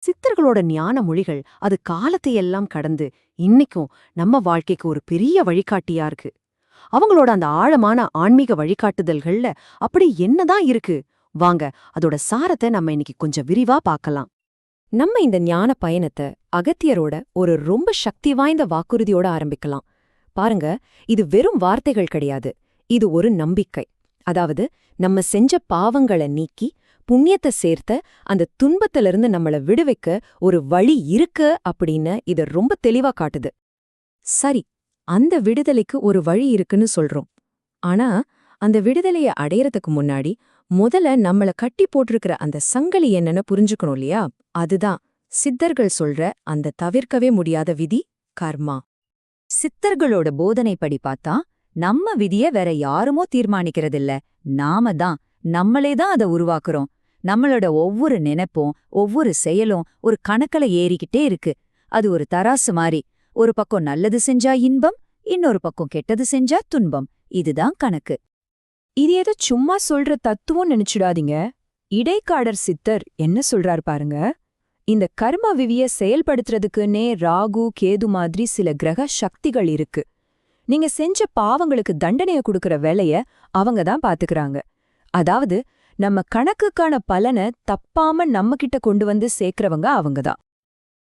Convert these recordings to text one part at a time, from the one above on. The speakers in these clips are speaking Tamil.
சித்தர்களோட ஞான மொழிகள் அது காலத்தையெல்லாம் கடந்து இன்னைக்கும் நம்ம வாழ்க்கைக்கு ஒரு பெரிய வழிகாட்டியா இருக்கு. அவங்களோட அந்த ஆழமான ஆன்மீக வழிகாட்டுதல்கள்ல அப்படி என்னதான் இருக்கு? வாங்க அதோட சாரத்தை நம்ம இன்னைக்கு கொஞ்சம் விரிவா பார்க்கலாம். நம்ம இந்த ஞான பயணத்தை அகத்தியரோட ஒரு ரொம்ப சக்தி வாய்ந்த வாக்குறுதியோட ஆரம்பிக்கலாம். பாருங்க, இது வெறும் வார்த்தைகள் கிடையாது, இது ஒரு நம்பிக்கை. அதாவது நம்ம செஞ்ச பாவங்களை நீக்கி புண்ணியத்தை சேர்த்த அந்த துன்பத்திலிருந்து நம்மள விடுவிக்க ஒரு வழி இருக்கு அப்படின்னு இத ரொம்ப தெளிவா காட்டுது. சரி, அந்த விடுதலைக்கு ஒரு வழி இருக்குன்னு சொல்றோம். ஆனா அந்த விடுதலைய அடையறதுக்கு முன்னாடி முதல்ல நம்மள கட்டி போட்டிருக்கிற அந்த சங்கிலி என்னன்னு புரிஞ்சுக்கணும் இல்லையா? அதுதான் சித்தர்கள் சொல்ற அந்த தவிர்க்கவே முடியாத விதி, கர்மா. சித்தர்களோட போதனைப்படி பார்த்தா நம்ம விதிய வேற யாருமோ தீர்மானிக்கிறதில்ல, நாம தான், நம்மளே தான் அதை உருவாக்குறோம். நம்மளோட ஒவ்வொரு நினைப்பும் ஒவ்வொரு செயலும் ஒரு கணக்குல ஏறிக்கிட்டே இருக்கு. அது ஒரு தராசு மாதிரி. ஒரு பக்கம் நல்லது செஞ்சா இன்பம், இன்னொரு பக்கம் கெட்டது செஞ்சா துன்பம். இதுதான் கணக்கு. இது ஏதோ சும்மா சொல்ற தத்துவம் நினைச்சுடாதீங்க. இடைக்காடர் சித்தர் என்ன சொல்றார் பாருங்க. இந்த கர்ம விதிய செயல்படுத்துறதுக்குன்னே ராகு கேது மாதிரி சில கிரக சக்திகள் இருக்கு. நீங்க செஞ்ச பாவங்களுக்கு தண்டனைய கொடுக்கற வேலைய அவங்க தான் பாத்துக்கறாங்க. அதாவது நம்ம கணக்குக்கான பலனை தப்பாம நம்ம கிட்ட கொண்டு வந்து சேர்க்கறவங்க அவங்கதான்.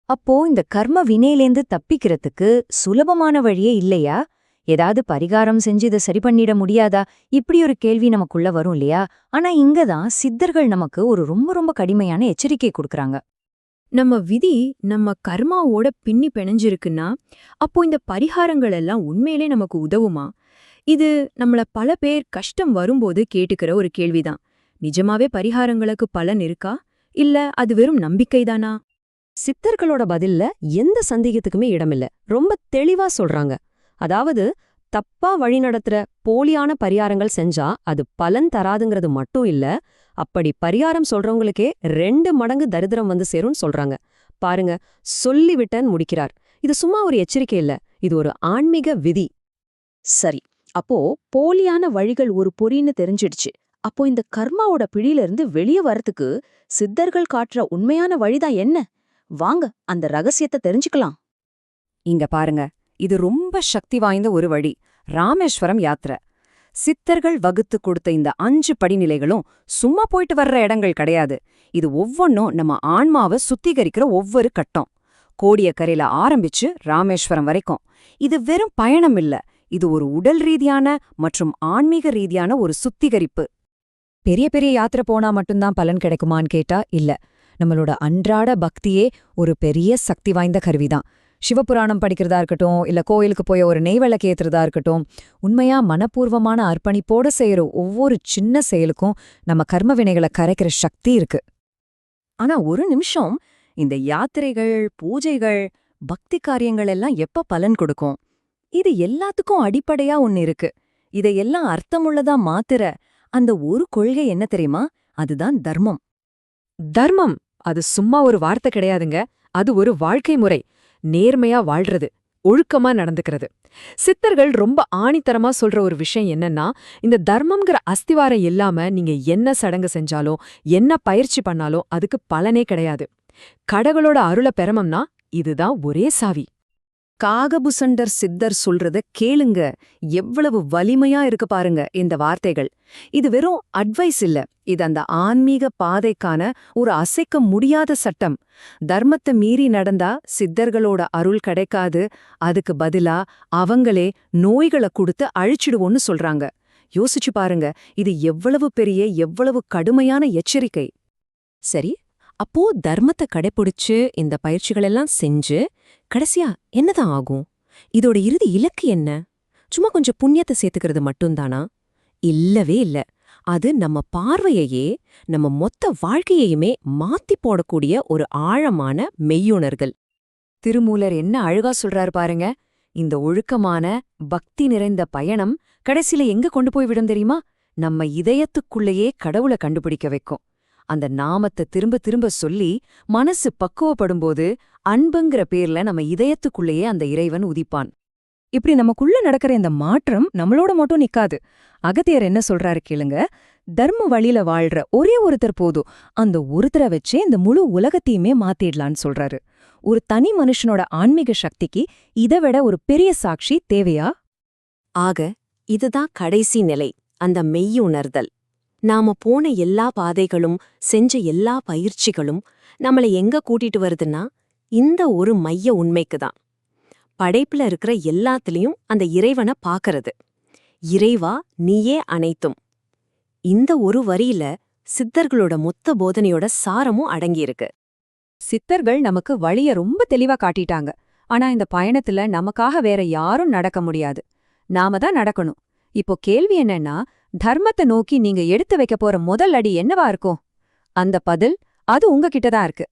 அப்போ இந்த கர்ம வினையிலேந்து தப்பிக்கிறதுக்கு சுலபமான வழியே இல்லையா? ஏதாவது பரிகாரம் செஞ்சு இதை சரி பண்ணிட முடியாதா? இப்படி ஒரு கேள்வி நமக்குள்ள வரும் இல்லையா? ஆனா இங்கதான் சித்தர்கள் நமக்கு ஒரு ரொம்ப ரொம்ப கடுமையான எச்சரிக்கை கொடுக்கறாங்க. நம்ம விதி நம்ம கர்மாவோட பின்னி பிணைஞ்சிருக்குன்னா அப்போ இந்த பரிகாரங்கள் எல்லாம் உண்மையிலே நமக்கு உதவுமா? இது நம்மள பல பேர் கஷ்டம் வரும்போது கேட்டுக்கிற ஒரு கேள்விதான். நிஜமாவே பரிகாரங்களுக்கு பலன் இருக்கா, இல்ல அது வெறும் நம்பிக்கைதானா? சித்தர்களோட பதில்ல எந்த சந்தேகத்துக்குமே இடமில்ல. ரொம்ப தெளிவா சொல்றாங்க. அதாவது தப்பா வழிநடத்துற போலியான பரிகாரங்கள் செஞ்சா அது பலன் தராதுங்கிறது மட்டும் இல்ல, அப்படி பரிகாரம் சொல்றவங்களுக்கே 2 மடங்கு தரித்திரம் வந்து சேரும்னு சொல்றாங்க. பாருங்க, சொல்லிவிட்டன்னு முடிக்கிறார். இது சும்மா ஒரு எச்சரிக்கை இல்ல, இது ஒரு ஆன்மீக விதி. சரி, அப்போ போலியான வழிகள் ஒரு பொறின்னு தெரிஞ்சிடுச்சு. அப்போ இந்த கர்மாவோட பிடியிலிருந்து வெளியே வரத்துக்கு சித்தர்கள் காட்டுற உண்மையான வழிதான் என்ன? வாங்க அந்த ரகசியத்தை தெரிஞ்சுக்கலாம். இங்க பாருங்க, இது ரொம்ப சக்தி வாய்ந்த ஒரு வழி, ராமேஸ்வரம் யாத்திரை. சித்தர்கள் வகுத்து கொடுத்த இந்த 5 படிநிலைகளும் சும்மா போயிட்டு வர்ற இடங்கள் கிடையாது. இது ஒவ்வொன்னும் நம்ம ஆன்மாவை சுத்திகரிக்கிற ஒவ்வொரு கட்டம். கோடியக்கரையில ஆரம்பிச்சு ராமேஸ்வரம் வரைக்கும். இது வெறும் பயணம் இல்ல, இது ஒரு உடல் ரீதியான மற்றும் ஆன்மீக ரீதியான ஒரு சுத்திகரிப்பு. பெரிய பெரிய யாத்திரை போனா மட்டும்தான் பலன் கிடைக்குமான்னு கேட்டா இல்ல. நம்மளோட அன்றாட பக்தியே ஒரு பெரிய சக்தி வாய்ந்த கருவிதான். சிவபுராணம் படிக்கிறதா இருக்கட்டும், இல்ல கோயிலுக்கு போய் ஒரு நெய்விளக்கு ஏத்துறதா இருக்கட்டும், உண்மையா மனப்பூர்வமான அர்ப்பணிப்போட செய்யற ஒவ்வொரு சின்ன செயலுக்கும் நம்ம கர்ம வினைகளை கரைக்கிற சக்தி இருக்கு. ஆனா ஒரு நிமிஷம், இந்த யாத்திரைகள், பூஜைகள், பக்தி காரியங்கள் எல்லாம் எப்ப பலன் கொடுக்கும்? இது எல்லாத்துக்கும் அடிப்படையா ஒன்னு இருக்கு. இதையெல்லாம் அர்த்தமுள்ளதா மாத்துற அந்த ஒரு கொள்கை என்ன தெரியுமா? அதுதான் தர்மம். தர்மம் அது சும்மா ஒரு வார்த்தை கிடையாதுங்க, அது ஒரு வாழ்க்கை முறை. நேர்மையா வாழ்றது, ஒழுக்கமா நடந்துக்கிறது. சித்தர்கள் ரொம்ப ஆணித்தரமா சொல்ற ஒரு விஷயம் என்னன்னா, இந்த தர்மம்ங்கிற அஸ்திவாரம் இல்லாம நீங்க என்ன சடங்கு செஞ்சாலும் என்ன பயிற்சி பண்ணாலும் அதுக்கு பலனே கிடையாது. கடவுளோட அருளை பெறமம்னா இதுதான் ஒரே சாவி. காகபுசண்டர் சித்தர் சொல்றத கேளுங்க, எவ்வளவு வலிமையா இருக்கு பாருங்க இந்த வார்த்தைகள். இது வெறும் அட்வைஸ் இல்ல, இது அந்த ஆன்மீக பாதைக்கான ஒரு அசைக்க முடியாத சட்டம். தர்மத்தை மீறி நடந்தா சித்தர்களோட அருள் கிடைக்காது, அதுக்கு பதிலா அவங்களே நோய்களை கொடுத்து அழிச்சிடுவோன்னு சொல்றாங்க. யோசிச்சு பாருங்க, இது எவ்வளவு பெரிய, எவ்வளவு கடுமையான எச்சரிக்கை. சரி, அப்போ தர்மத்தை கடைப்பிடிச்சு இந்த பயிற்சிகளெல்லாம் செஞ்சு கடைசியா என்னதான் ஆகும்? இதோட இறுதி இலக்கு என்ன? சும்மா கொஞ்சம் புண்ணியத்தை சேர்த்துக்கிறது மட்டும்தானா? இல்லவே இல்ல. அது நம்ம பார்வையையே, நம்ம மொத்த வாழ்க்கையையுமே மாத்தி போடக்கூடிய ஒரு ஆழமான மெய்யுணர்கள். திருமூலர் என்ன அழகா சொல்றாரு பாருங்க. இந்த ஒழுக்கமான பக்தி நிறைந்த பயணம் கடைசியில எங்க கொண்டு போய் விடும் தெரியுமா? நம்ம இதயத்துக்குள்ளேயே கடவுளை கண்டுபிடிக்க வைக்கும். அந்த நாமத்தை திரும்ப திரும்ப சொல்லி மனசு பக்குவப்படும்போது அன்புங்கிற பேர்ல நம்ம இதயத்துக்குள்ளேயே அந்த இறைவன் உதிப்பான். இப்படி நமக்குள்ள நடக்கிற இந்த மாற்றம் நம்மளோட மட்டும் நிக்காது. அகத்தியர் என்ன சொல்றாரு கேளுங்க. தர்ம வழியில வாழ்ற ஒரே ஒருத்தர் போதும், அந்த ஒருத்தரை வச்சே இந்த முழு உலகத்தையுமே மாத்திடலான்னு சொல்றாரு. ஒரு தனி மனுஷனோட ஆன்மீக சக்திக்கு இதை விட ஒரு பெரிய சாட்சி தேவையா? ஆக இதுதான் கடைசி நிலை, அந்த மெய்யுணர்தல். நாம போன எல்லா பாதைகளும், செஞ்ச எல்லா பயிற்சிகளும் நம்மளை எங்க கூட்டிட்டு வருதுன்னா, இந்த ஒரு மைய உண்மைக்குதான். படைப்புல இருக்கிற எல்லாத்துலயும் அந்த இறைவனை பாக்கறது. இறைவா நீயே அனைத்தும். இந்த ஒரு வரியில சித்தர்களோட மொத்த போதனையோட சாரமும் அடங்கியிருக்கு. சித்தர்கள் நமக்கு வழிய ரொம்ப தெளிவா காட்டிட்டாங்க. ஆனா இந்த பயணத்துல நமக்காக வேற யாரும் நடக்க முடியாது. நாம தான் நடக்கணும். இப்போ கேள்வி என்னன்னா, தர்மத்தை நோக்கி நீங்க எடுத்து வைக்க போற முதல் அடி என்னவா இருக்கும்? அந்த பதில் அது உங்ககிட்ட தான் இருக்கு.